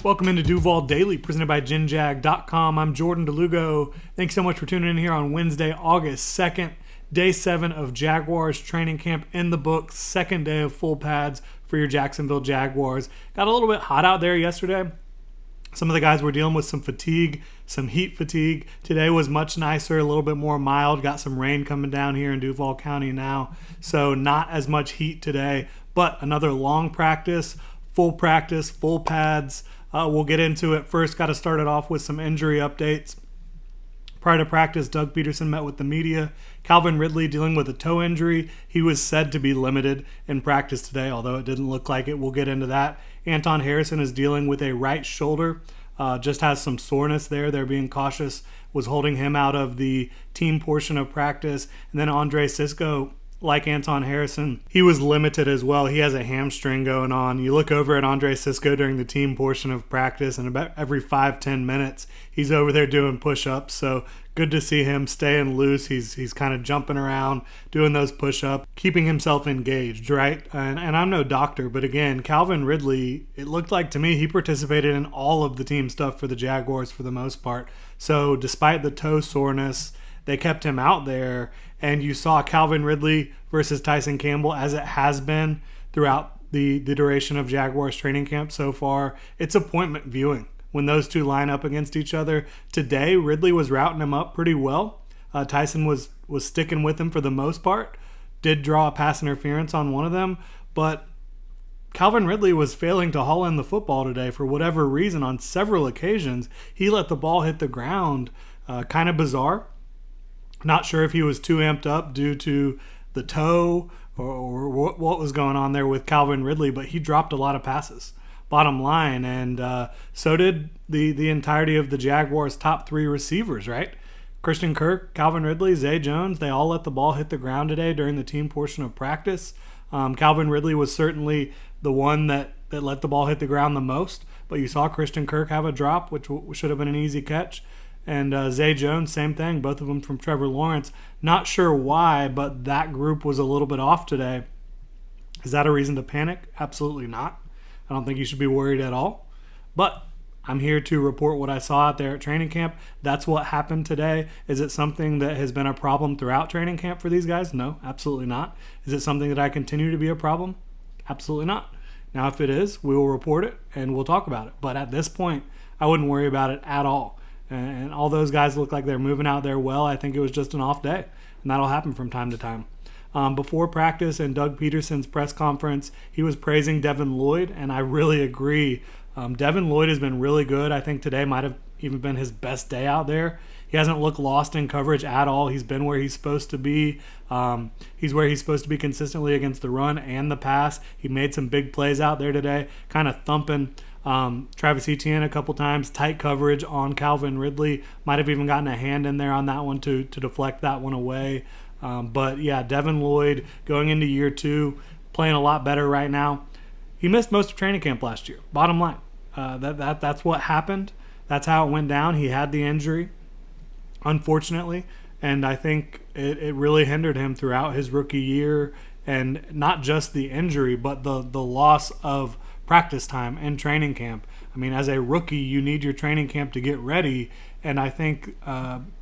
Welcome into Duval Daily, presented by GenJag.com. I'm Jordan Lugo. Thanks so much for tuning in here on Wednesday, August 2nd, day 7 of Jaguars training camp in the books, second day of full pads for your Jacksonville Jaguars. Got a little bit hot out there yesterday. Some of the guys were dealing with some fatigue, some heat fatigue. Today was much nicer, a little bit more mild. Got some rain coming down here in Duval County now, so not as much heat today, but another long practice, full pads. We'll get into it. First, got to start it off with some injury updates. Prior to practice, Doug Peterson met with the media. Calvin Ridley dealing with a toe injury. He was said to be limited in practice today, although it didn't look like it. We'll get into that. Anton Harrison is dealing with a right shoulder. Just has some soreness there. They're being cautious. Was holding him out of the team portion of practice. And then Andre Sisco, like Anton Harrison, he was limited as well. He has a hamstring going on. You look over at Andre Sisco during the team portion of practice, and about every 5-10 minutes, he's over there doing push-ups. So good to see him staying loose. He's kind of jumping around, doing those push-ups, keeping himself engaged, right? And I'm no doctor, but again, Calvin Ridley, it looked like to me he participated in all of the team stuff for the Jaguars for the most part. So despite the toe soreness, they kept him out there, and you saw Calvin Ridley versus Tyson Campbell as it has been throughout the duration of Jaguars training camp so far. It's appointment viewing when those two line up against each other. Today, Ridley was routing him up pretty well. Tyson was sticking with him for the most part. Did draw a pass interference on one of them, but Calvin Ridley was failing to haul in the football today for whatever reason. On several occasions, he let the ball hit the ground. Kind of bizarre. Not sure if he was too amped up due to the toe or what was going on there with Calvin Ridley, but he dropped a lot of passes, bottom line, and so did the entirety of the Jaguars' top 3 receivers, right? Christian Kirk, Calvin Ridley, Zay Jones, they all let the ball hit the ground today during the team portion of practice. Calvin Ridley was certainly the one that let the ball hit the ground the most, but you saw Christian Kirk have a drop, which should have been an easy catch. And Zay Jones, same thing, both of them from Trevor Lawrence. Not sure why, but that group was a little bit off today. Is that a reason to panic? Absolutely not. I don't think you should be worried at all. But I'm here to report what I saw out there at training camp. That's what happened today. Is it something that has been a problem throughout training camp for these guys? No, absolutely not. Is it something that I continue to be a problem? Absolutely not. Now, if it is, we will report it and we'll talk about it. But at this point, I wouldn't worry about it at all. And all those guys look like they're moving out there well. I think it was just an off day, and that'll happen from time to time. Before practice and Doug Peterson's press conference, he was praising Devin Lloyd, and I really agree. Devin Lloyd has been really good. I think today might have even been his best day out there. He hasn't looked lost in coverage at all. He's been where he's supposed to be. He's where he's supposed to be consistently against the run and the pass. He made some big plays out there today, kind of thumping Travis Etienne a couple times, tight coverage on Calvin Ridley. Might have even gotten a hand in there on that one to deflect that one away. But yeah, Devin Lloyd going into year 2, playing a lot better right now. He missed most of training camp last year. Bottom line, that's what happened. That's how it went down. He had the injury, unfortunately, and I think it really hindered him throughout his rookie year. And not just the injury, but the loss of practice time and training camp. I mean, as a rookie, you need your training camp to get ready, and I think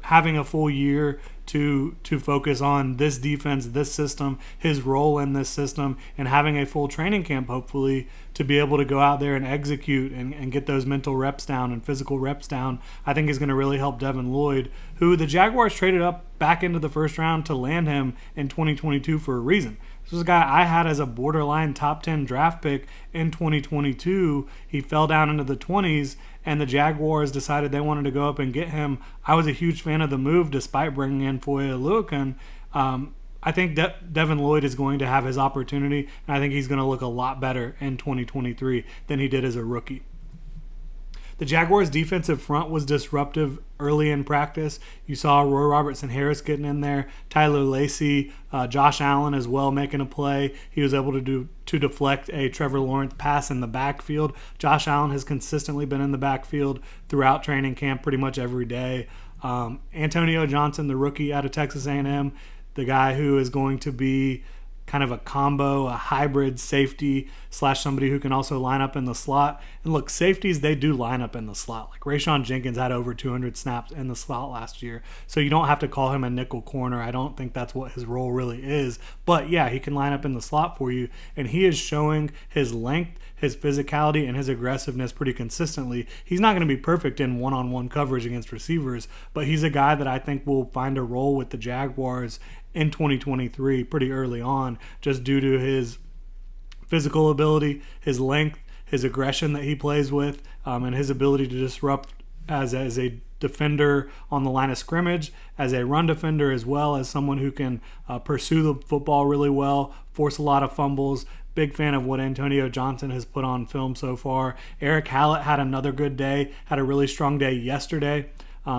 having a full year to focus on this defense, this system, his role in this system, and having a full training camp, hopefully, to be able to go out there and execute and get those mental reps down and physical reps down, I think is going to really help Devin Lloyd, who the Jaguars traded up back into the first round to land him in 2022 for a reason. This was a guy I had as a borderline top 10 draft pick in 2022. He fell down into the 20s, and the Jaguars decided they wanted to go up and get him. I was a huge fan of the move despite bringing in Foye Oluokun. I think Devin Lloyd is going to have his opportunity, and I think he's going to look a lot better in 2023 than he did as a rookie. The Jaguars' defensive front was disruptive early in practice. You saw Roy Robertson-Harris getting in there, Tyler Lacey, Josh Allen as well making a play. He was able to deflect a Trevor Lawrence pass in the backfield. Josh Allen has consistently been in the backfield throughout training camp pretty much every day. Antonio Johnson, the rookie out of Texas A&M, the guy who is going to be kind of a combo, a hybrid safety slash somebody who can also line up in the slot. And look, safeties, they do line up in the slot. Like Rayshawn Jenkins had over 200 snaps in the slot last year. So you don't have to call him a nickel corner. I don't think that's what his role really is. But yeah, he can line up in the slot for you. And he is showing his length, his physicality, and his aggressiveness pretty consistently. He's not going to be perfect in one-on-one coverage against receivers, but he's a guy that I think will find a role with the Jaguars in 2023 pretty early on, just due to his physical ability, his length, his aggression that he plays with, and his ability to disrupt as a defender on the line of scrimmage, as a run defender, as well as someone who can pursue the football really well, force a lot of fumbles. Big fan of what Antonio Johnson has put on film so far. Eric Hallett had another good day, had a really strong day yesterday.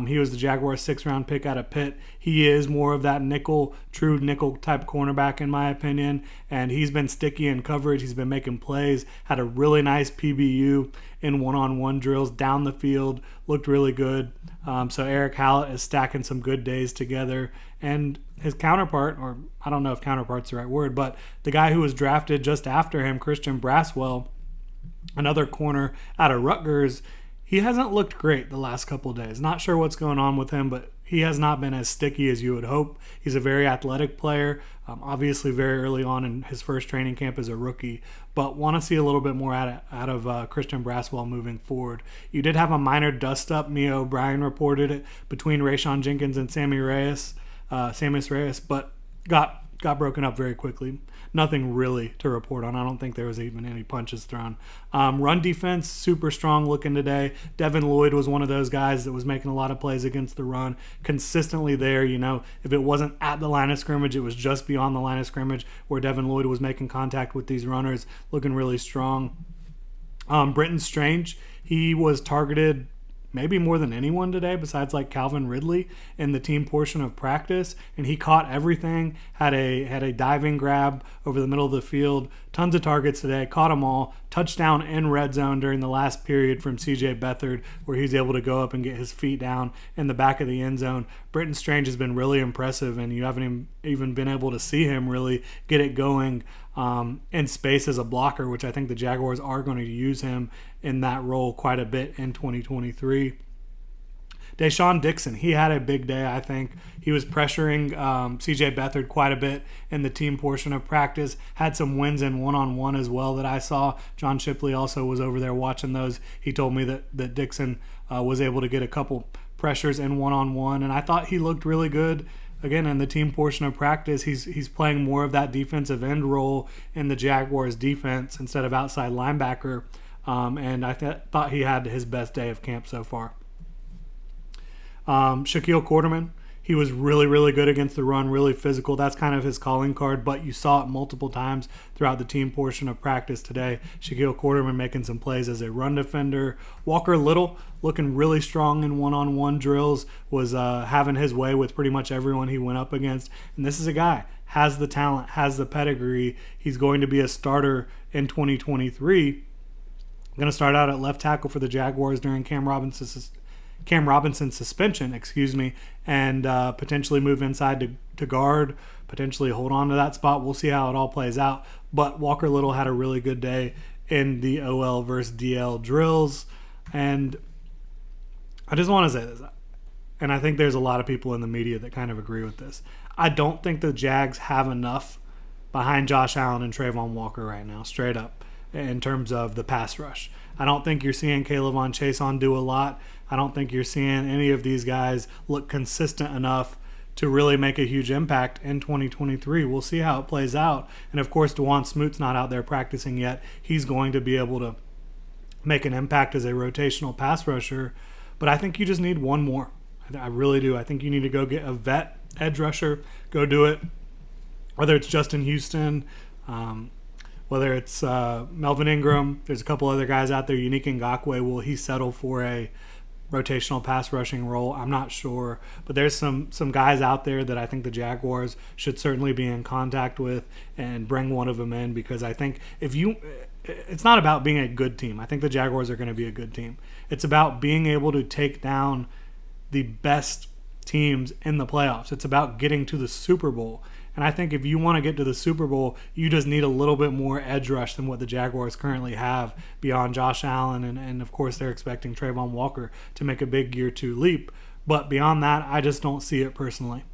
He was the Jaguars' 6th-round pick out of Pitt. He is more of that true nickel type cornerback in my opinion, and he's been sticky in coverage. He's been making plays, had a really nice PBU in one-on-one drills down the field, looked really good. So Eric Hallett is stacking some good days together, and his counterpart, or I don't know if counterpart's the right word, but the guy who was drafted just after him, Christian Braswell, another corner out of Rutgers, he hasn't looked great the last couple of days. Not sure what's going on with him, but he has not been as sticky as you would hope. He's a very athletic player, obviously very early on in his first training camp as a rookie, but want to see a little bit more out of Christian Braswell moving forward. You did have a minor dust-up, Mia O'Brien reported it, between Rayshawn Jenkins and Sammis Reyes, but got broken up very quickly. Nothing really to report on. I don't think there was even any punches thrown. Run defense, super strong looking today. Devin Lloyd was one of those guys that was making a lot of plays against the run, consistently there. If it wasn't at the line of scrimmage, it was just beyond the line of scrimmage where Devin Lloyd was making contact with these runners, looking really strong. Brenton Strange, he was targeted maybe more than anyone today besides like Calvin Ridley in the team portion of practice, and he caught everything, had a diving grab over the middle of the field, tons of targets today, caught them all, touchdown in red zone during the last period from CJ Beathard where he's able to go up and get his feet down in the back of the end zone. Brenton Strange has been really impressive, and you haven't even been able to see him really get it going in space as a blocker, which I think the Jaguars are going to use him in that role quite a bit in 2023. Deshaun Dixon, he had a big day, I think. He was pressuring CJ Beathard quite a bit in the team portion of practice. Had some wins in one-on-one as well that I saw. John Shipley also was over there watching those. He told me that Dixon was able to get a couple pressures in one-on-one, and I thought he looked really good. Again, in the team portion of practice, he's playing more of that defensive end role in the Jaguars' defense instead of outside linebacker, and I thought he had his best day of camp so far. Shaquille Quarterman, he was really, really good against the run, really physical. That's kind of his calling card, but you saw it multiple times throughout the team portion of practice today. Shaquille Quarterman making some plays as a run defender. Walker Little looking really strong in one-on-one drills, was having his way with pretty much everyone he went up against. And this is a guy, has the talent, has the pedigree. He's going to be a starter in 2023. Going to start out at left tackle for the Jaguars during Cam Robinson's suspension, and potentially move inside to guard, potentially hold on to that spot. We'll see how it all plays out. But Walker Little had a really good day in the OL versus DL drills. And I just want to say this, and I think there's a lot of people in the media that kind of agree with this. I don't think the Jags have enough behind Josh Allen and Trayvon Walker right now, straight up, in terms of the pass rush. I don't think you're seeing Kayvon Chason do a lot. I don't think you're seeing any of these guys look consistent enough to really make a huge impact in 2023. We'll see how it plays out. And, of course, DeJuan Smoot's not out there practicing yet. He's going to be able to make an impact as a rotational pass rusher. But I think you just need one more. I really do. I think you need to go get a vet edge rusher. Go do it. Whether it's Justin Houston, whether it's Melvin Ingram, there's a couple other guys out there. Unique Ngakoue, will he settle for a rotational pass rushing role? I'm not sure, but there's some guys out there that I think the Jaguars should certainly be in contact with and bring one of them in, because I think it's not about being a good team. I think the Jaguars are going to be a good team. It's about being able to take down the best teams in the playoffs. It's about getting to the Super Bowl. And I think if you want to get to the Super Bowl, you just need a little bit more edge rush than what the Jaguars currently have beyond Josh Allen. And of course, they're expecting Trayvon Walker to make a big year 2 leap. But beyond that, I just don't see it personally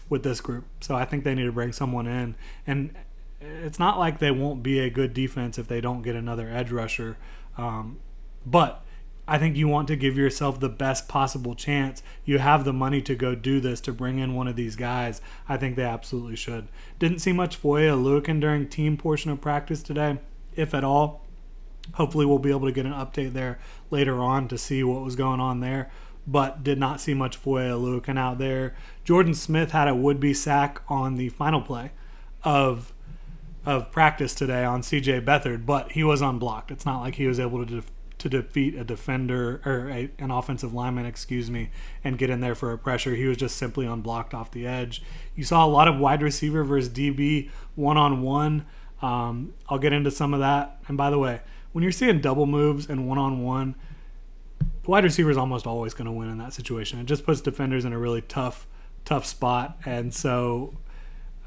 with this group. So I think they need to bring someone in. And it's not like they won't be a good defense if they don't get another edge rusher. But I think you want to give yourself the best possible chance. You have the money to go do this, to bring in one of these guys. I think they absolutely should. Didn't see much Foye Oluokun during team portion of practice today, if at all. Hopefully we'll be able to get an update there later on to see what was going on there. But did not see much Foye Oluokun out there. Jordan Smith had a would-be sack on the final play of practice today on C.J. Beathard, but he was unblocked. It's not like he was able to defeat a defender or an offensive lineman, and get in there for a pressure. He was just simply unblocked off the edge. You saw a lot of wide receiver versus DB one-on-one. I'll get into some of that. And by the way, when you're seeing double moves and one-on-one, the wide receiver is almost always going to win in that situation. It just puts defenders in a really tough spot. And so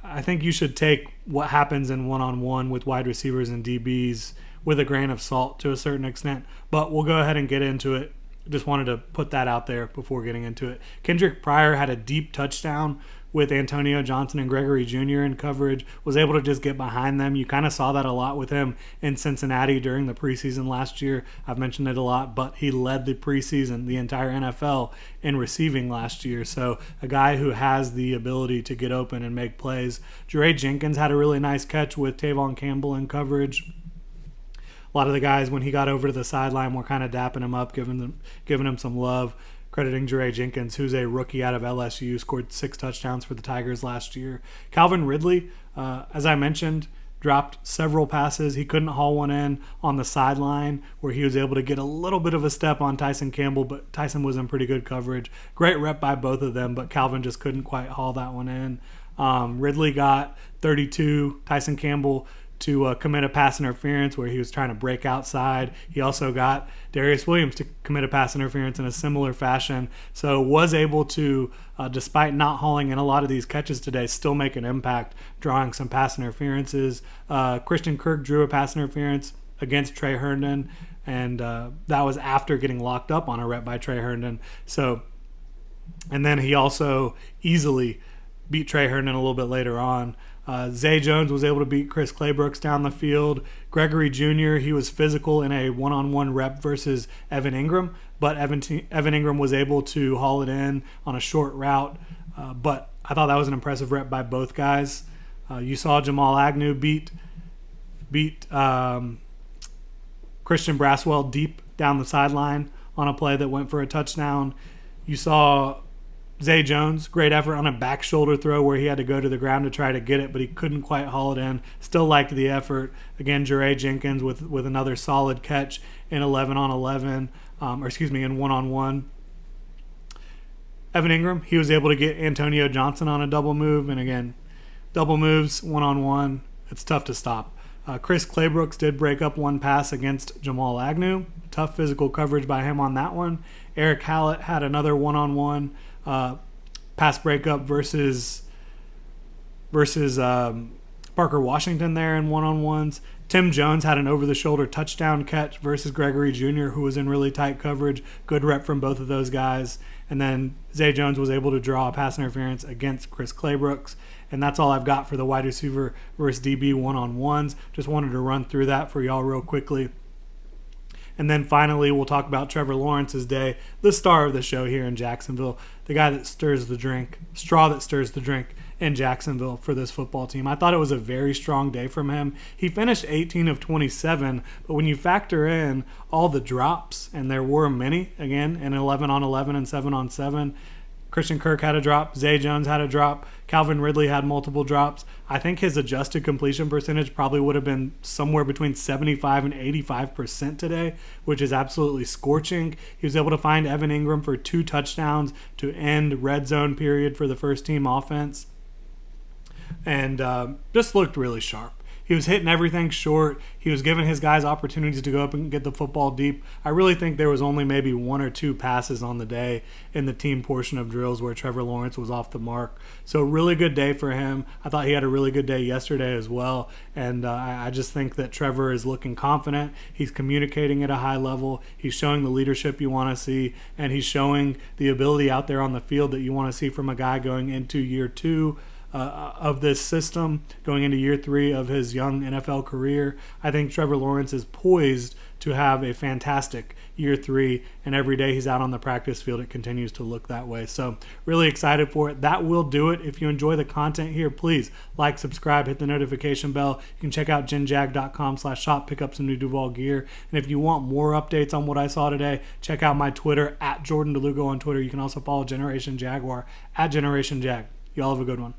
I think you should take what happens in one-on-one with wide receivers and DBs with a grain of salt to a certain extent. But we'll go ahead and get into it. Just wanted to put that out there before getting into it. Kendrick Pryor had a deep touchdown with Antonio Johnson and Gregory Jr. in coverage, was able to just get behind them. You kind of saw that a lot with him in Cincinnati during the preseason last year. I've mentioned it a lot, but he led the preseason, the entire NFL, in receiving last year. So a guy who has the ability to get open and make plays. Jaray Jenkins had a really nice catch with Tavon Campbell in coverage. A lot of the guys, when he got over to the sideline, were kind of dapping him up, giving him some love, crediting Jaray Jenkins, who's a rookie out of LSU, scored 6 touchdowns for the Tigers last year. Calvin Ridley, as I mentioned, dropped several passes. He couldn't haul one in on the sideline where he was able to get a little bit of a step on Tyson Campbell, but Tyson was in pretty good coverage. Great rep by both of them, but Calvin just couldn't quite haul that one in. Ridley got 32. Tyson Campbell to commit a pass interference where he was trying to break outside. He also got Darius Williams to commit a pass interference in a similar fashion. So was able to, despite not hauling in a lot of these catches today, still make an impact, drawing some pass interferences. Christian Kirk drew a pass interference against Trey Herndon, and that was after getting locked up on a rep by Trey Herndon. So, and then he also easily beat Trey Herndon a little bit later on. Zay Jones was able to beat Chris Claybrooks down the field. Gregory Jr., he was physical in a one-on-one rep versus Evan Ingram, but Evan Ingram was able to haul it in on a short route. But I thought that was an impressive rep by both guys. You saw Jamal Agnew beat Christian Braswell deep down the sideline on a play that went for a touchdown. You saw Zay Jones, great effort on a back shoulder throw where he had to go to the ground to try to get it, but he couldn't quite haul it in. Still liked the effort. Again, Jaray Jenkins with another solid catch in 11-on-11, in one-on-one. Evan Ingram, he was able to get Antonio Johnson on a double move, and again, double moves, one-on-one, it's tough to stop. Chris Claybrooks did break up one pass against Jamal Agnew. Tough physical coverage by him on that one. Eric Hallett had another one-on-one pass breakup versus Parker Washington there in one-on-ones. Tim Jones had an over-the-shoulder touchdown catch versus Gregory Jr., who was in really tight coverage. Good rep from both of those guys. And then Zay Jones was able to draw a pass interference against Chris Claybrooks. And that's all I've got for the wide receiver versus DB one-on-ones. Just wanted to run through that for y'all real quickly. And then finally, we'll talk about Trevor Lawrence's day, the star of the show here in Jacksonville, the guy that stirs the drink, straw that stirs the drink in Jacksonville for this football team. I thought it was a very strong day from him. He finished 18 of 27, but when you factor in all the drops, and there were many, again, in 11-on-11 and 7-on-7, Christian Kirk had a drop. Zay Jones had a drop. Calvin Ridley had multiple drops. I think his adjusted completion percentage probably would have been somewhere between 75 and 85% today, which is absolutely scorching. He was able to find Evan Ingram for 2 touchdowns to end red zone period for the first team offense. And just looked really sharp. he was hitting everything short. He was giving his guys opportunities to go up and get the football deep. I really think there was only maybe 1 or 2 passes on the day in the team portion of drills where Trevor Lawrence was off the mark. So really good day for him. I thought he had a really good day yesterday as well. And I just think that Trevor is looking confident. He's communicating at a high level. He's showing the leadership you want to see. And he's showing the ability out there on the field that you want to see from a guy going into year 2 of this system, going into year 3 of his young NFL career. I think Trevor Lawrence is poised to have a fantastic year 3, and every day he's out on the practice field, it continues to look that way. So really excited for it. That will do it. If you enjoy the content here, please like, subscribe, hit the notification bell. You can check out genjag.com/shop, pick up some new Duval gear. And if you want more updates on what I saw today, check out my Twitter @JordanDelugo on Twitter. You can also follow Generation Jaguar @Generation Jag. Y'all have a good one.